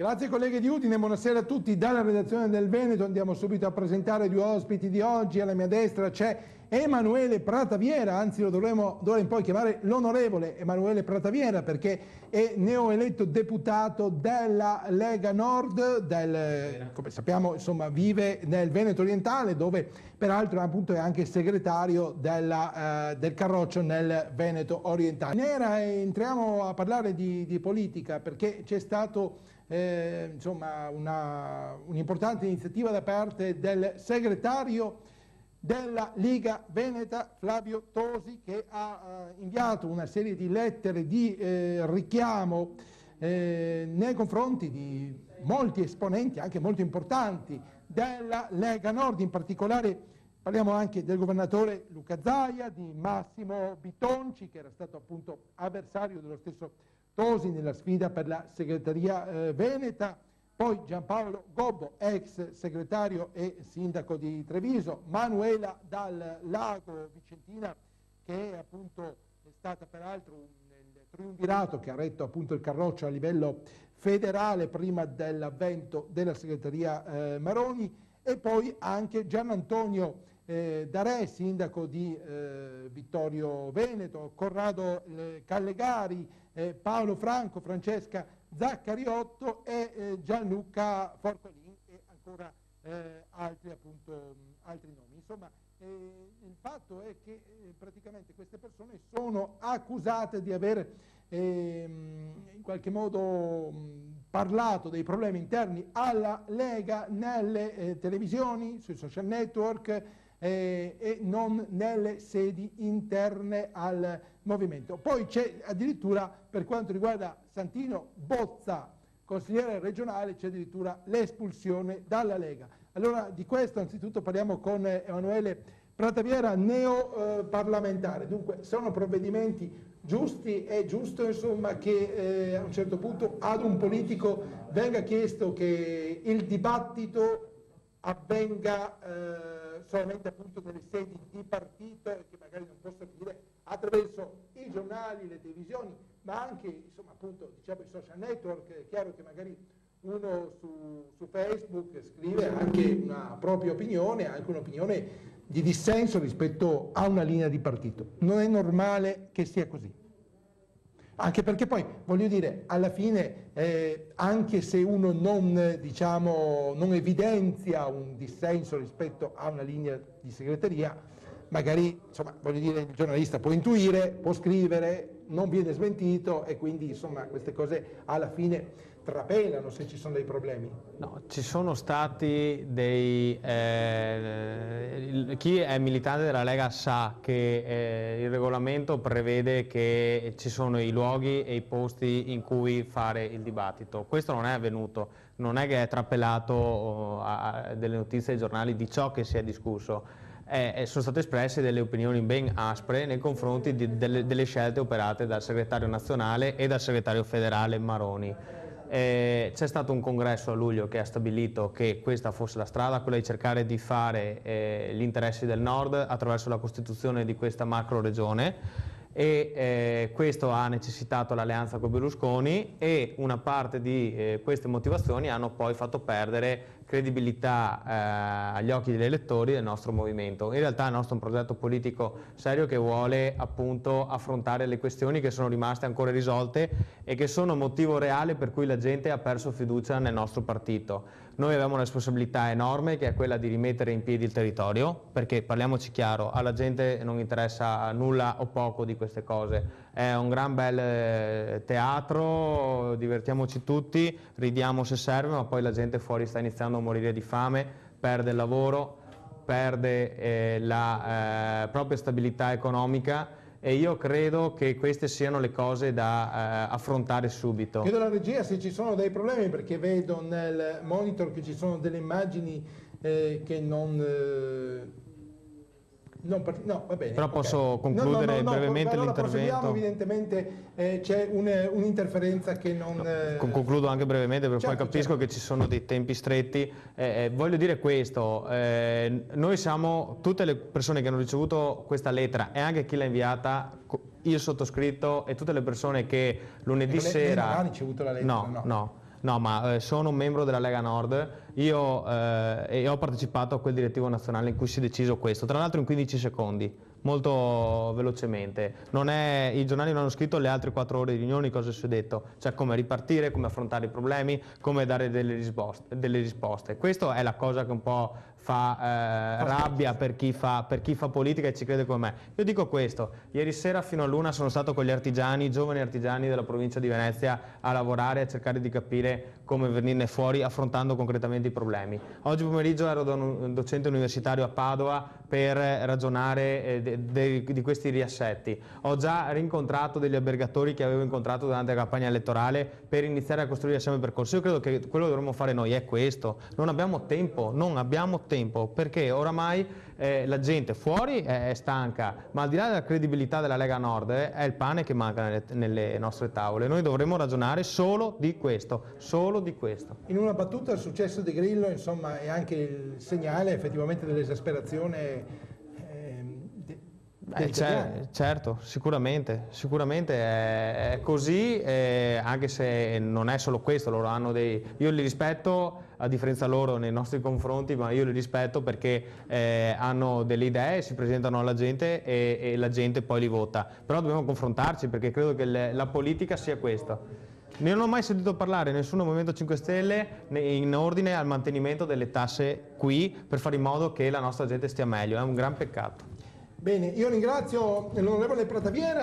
Grazie colleghi di Udine, buonasera a tutti. Dalla redazione del Veneto andiamo subito a presentare due ospiti di oggi. Alla mia destra c'è Emanuele Prataviera, anzi lo dovremmo d'ora in poi chiamare l'onorevole Emanuele Prataviera perché è neoeletto deputato della Lega Nord, come sappiamo insomma vive nel Veneto orientale, dove peraltro appunto è anche segretario del Carroccio nel Veneto orientale. Entriamo a parlare di politica perché c'è stato insomma un'importante iniziativa da parte del segretario della Liga Veneta Flavio Tosi, che ha inviato una serie di lettere di richiamo nei confronti di molti esponenti anche molto importanti della Lega Nord. In particolare parliamo anche del governatore Luca Zaia, di Massimo Bitonci, che era stato appunto avversario dello stesso Tosi nella sfida per la segreteria veneta, poi Giampaolo Gobbo, ex segretario e sindaco di Treviso, Manuela Dal Lago Vicentina, che appunto è stata peraltro nel triumvirato che ha retto appunto il Carroccio a livello federale prima dell'avvento della segreteria Maroni, e poi anche Gianantonio Darè, sindaco di Vittorio Veneto, Corrado Callegari, Paolo Franco, Francesca Zaccariotto e Gianluca Forcolin e ancora altri nomi. Insomma, il fatto è che praticamente queste persone sono accusate di aver in qualche modo parlato dei problemi interni alla Lega nelle televisioni, sui social network e non nelle sedi interne al movimento. Poi c'è addirittura, per quanto riguarda Santino Bozza, consigliere regionale, c'è addirittura l'espulsione dalla Lega. Allora di questo anzitutto parliamo con Emanuele Prataviera, neoparlamentare. Dunque sono provvedimenti giusti, è giusto insomma che a un certo punto ad un politico venga chiesto che il dibattito avvenga solamente appunto nelle sedi di partito e che magari non possa finire attraverso i giornali, le televisioni, ma anche insomma appunto diciamo i social network. È chiaro che magari uno su Facebook scrive anche una propria opinione, anche un'opinione di dissenso rispetto a una linea di partito. Non è normale che sia così. Anche perché poi, voglio dire, alla fine, anche se uno non evidenzia un dissenso rispetto a una linea di segreteria, magari, insomma, voglio dire, il giornalista può intuire, può scrivere, non viene smentito e quindi, insomma, queste cose alla fine trapelano se ci sono dei problemi. No, ci sono stati dei... chi è militante della Lega sa che il regolamento prevede che ci sono i luoghi e i posti in cui fare il dibattito. Questo non è avvenuto, non è che è trapelato delle notizie ai giornali di ciò che si è discusso. Sono state espresse delle opinioni ben aspre nei confronti delle scelte operate dal segretario nazionale e dal segretario federale Maroni. C'è stato un congresso a luglio che ha stabilito che questa fosse la strada, quella di cercare di fare gli interessi del nord attraverso la costituzione di questa macro regione, e questo ha necessitato l'alleanza con Berlusconi, e una parte di queste motivazioni hanno poi fatto perdere credibilità agli occhi degli elettori del nostro movimento. In realtà il nostro è un progetto politico serio che vuole appunto affrontare le questioni che sono rimaste ancora irrisolte e che sono motivo reale per cui la gente ha perso fiducia nel nostro partito. Noi abbiamo una responsabilità enorme, che è quella di rimettere in piedi il territorio, perché parliamoci chiaro, alla gente non interessa nulla o poco di queste cose. È un gran bel teatro, divertiamoci tutti, ridiamo se serve, ma poi la gente fuori sta iniziando a morire di fame, perde il lavoro, perde la propria stabilità economica, e io credo che queste siano le cose da affrontare subito. Chiedo alla regia se ci sono dei problemi, perché vedo nel monitor che ci sono delle immagini che non va bene. Però posso concludere brevemente l'intervento. Evidentemente c'è un'interferenza che non... Concludo anche brevemente, perché certo, poi capisco che ci sono dei tempi stretti. Voglio dire questo, noi siamo, tutte le persone che hanno ricevuto questa lettera e anche chi l'ha inviata, il sottoscritto e tutte le persone che lunedì sera... Non ha ricevuto la lettera? No. No, ma sono un membro della Lega Nord, io e ho partecipato a quel direttivo nazionale in cui si è deciso questo, tra l'altro in 15 secondi, molto velocemente. I giornali non hanno scritto le altre 4 ore di riunioni cosa si è detto, cioè come ripartire, come affrontare i problemi, come dare delle risposte. Questa è la cosa che un po' fa rabbia per chi fa politica e ci crede come me. Io dico questo, ieri sera fino all'una sono stato con gli artigiani, giovani artigiani della provincia di Venezia a lavorare, a cercare di capire come venirne fuori affrontando concretamente i problemi. Oggi pomeriggio ero da un docente universitario a Padova per ragionare di questi riassetti. Ho già rincontrato degli albergatori che avevo incontrato durante la campagna elettorale per iniziare a costruire assieme il percorso. Io credo che quello che dovremmo fare noi è questo, non abbiamo tempo, perché oramai la gente fuori è stanca, ma al di là della credibilità della Lega Nord è il pane che manca nelle nostre tavole. Noi dovremmo ragionare solo di questo, solo di questo. In una battuta il successo di Grillo, insomma, è anche il segnale effettivamente dell'esasperazione certo, sicuramente è così, anche se non è solo questo, loro hanno io li rispetto a differenza loro nei nostri confronti, ma io li rispetto perché hanno delle idee, si presentano alla gente e la gente poi li vota, però dobbiamo confrontarci perché credo che la politica sia questo. Non ho mai sentito parlare nessuno Movimento 5 Stelle in ordine al mantenimento delle tasse qui per fare in modo che la nostra gente stia meglio, è un gran peccato. Bene, io ringrazio l'onorevole Prataviera.